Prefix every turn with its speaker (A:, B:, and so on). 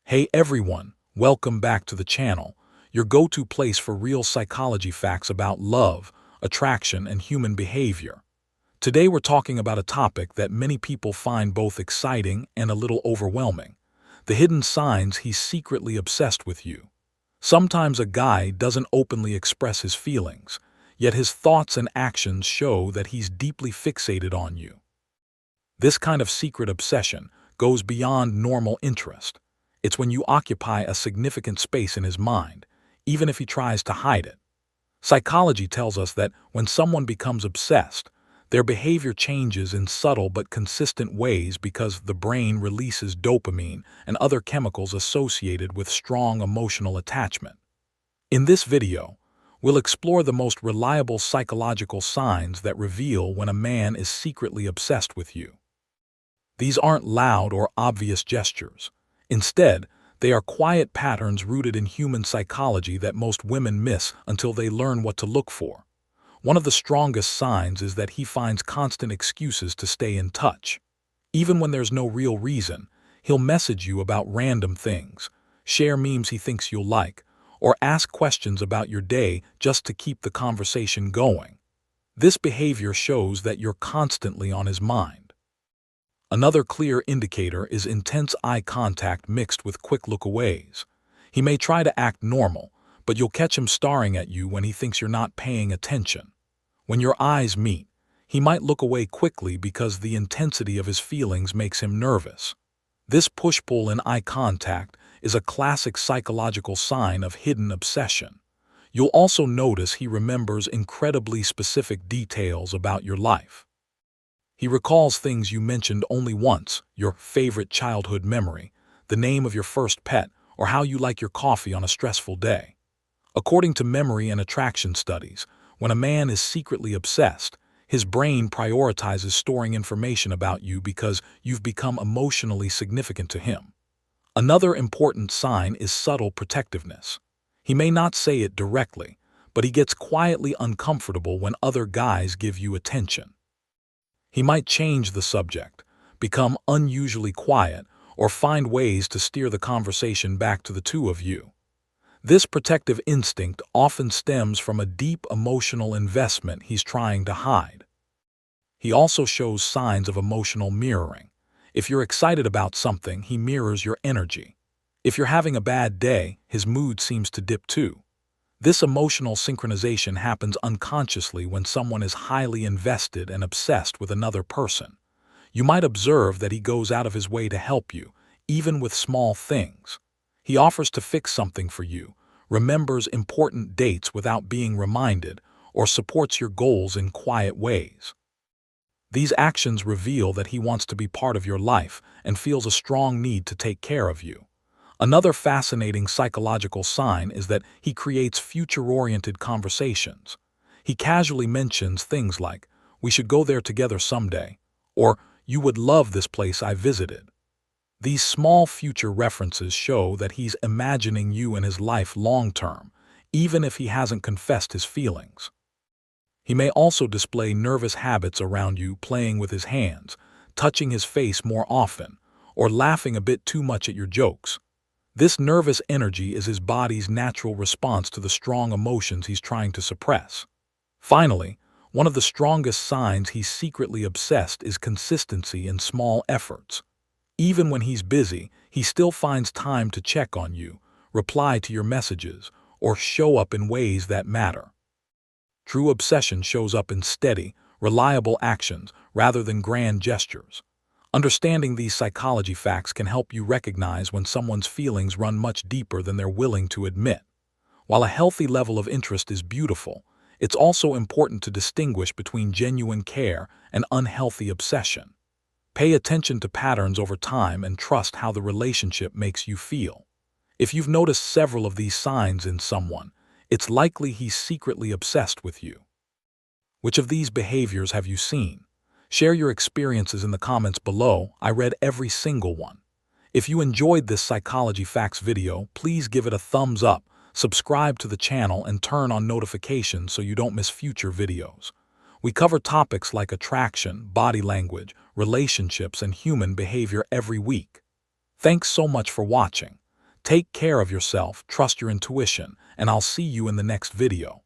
A: Hey everyone, welcome back to the channel, your go-to place for real psychology facts about love, attraction, and human behavior. Today we're talking about a topic that many people find both exciting and a little overwhelming: the hidden signs he's secretly obsessed with you. Sometimes a guy doesn't openly express his feelings, yet his thoughts and actions show that he's deeply fixated on you. This kind of secret obsession goes beyond normal interest. It's when you occupy a significant space in his mind, even if he tries to hide it. Psychology tells us that when someone becomes obsessed, their behavior changes in subtle but consistent ways because the brain releases dopamine and other chemicals associated with strong emotional attachment. In this video, we'll explore the most reliable psychological signs that reveal when a man is secretly obsessed with you. These aren't loud or obvious gestures. Instead, they are quiet patterns rooted in human psychology that most women miss until they learn what to look for. One of the strongest signs is that he finds constant excuses to stay in touch. Even when there's no real reason, he'll message you about random things, share memes he thinks you'll like, or ask questions about your day just to keep the conversation going. This behavior shows that you're constantly on his mind. Another clear indicator is intense eye contact mixed with quick lookaways. He may try to act normal, but you'll catch him staring at you when he thinks you're not paying attention. When your eyes meet, he might look away quickly because the intensity of his feelings makes him nervous. This push-pull in eye contact is a classic psychological sign of hidden obsession. You'll also notice he remembers incredibly specific details about your life. He recalls things you mentioned only once: your favorite childhood memory, the name of your first pet, or how you like your coffee on a stressful day. According to memory and attraction studies, when a man is secretly obsessed, his brain prioritizes storing information about you because you've become emotionally significant to him. Another important sign is subtle protectiveness. He may not say it directly, but he gets quietly uncomfortable when other guys give you attention. He might change the subject, become unusually quiet, or find ways to steer the conversation back to the two of you. This protective instinct often stems from a deep emotional investment he's trying to hide. He also shows signs of emotional mirroring. If you're excited about something, he mirrors your energy. If you're having a bad day, his mood seems to dip too. This emotional synchronization happens unconsciously when someone is highly invested and obsessed with another person. You might observe that he goes out of his way to help you, even with small things. He offers to fix something for you, remembers important dates without being reminded, or supports your goals in quiet ways. These actions reveal that he wants to be part of your life and feels a strong need to take care of you. Another fascinating psychological sign is that he creates future-oriented conversations. He casually mentions things like, "We should go there together someday," or "You would love this place I visited." These small future references show that he's imagining you in his life long-term, even if he hasn't confessed his feelings. He may also display nervous habits around you, playing with his hands, touching his face more often, or laughing a bit too much at your jokes. This nervous energy is his body's natural response to the strong emotions he's trying to suppress. Finally, one of the strongest signs he's secretly obsessed is consistency in small efforts. Even when he's busy, he still finds time to check on you, reply to your messages, or show up in ways that matter. True obsession shows up in steady, reliable actions rather than grand gestures. Understanding these psychology facts can help you recognize when someone's feelings run much deeper than they're willing to admit. While a healthy level of interest is beautiful, it's also important to distinguish between genuine care and unhealthy obsession. Pay attention to patterns over time and trust how the relationship makes you feel. If you've noticed several of these signs in someone, it's likely he's secretly obsessed with you. Which of these behaviors have you seen? Share your experiences in the comments below. I read every single one. If you enjoyed this Psychology Facts video, please give it a thumbs up, subscribe to the channel, and turn on notifications so you don't miss future videos. We cover topics like attraction, body language, relationships, and human behavior every week. Thanks so much for watching. Take care of yourself, trust your intuition, and I'll see you in the next video.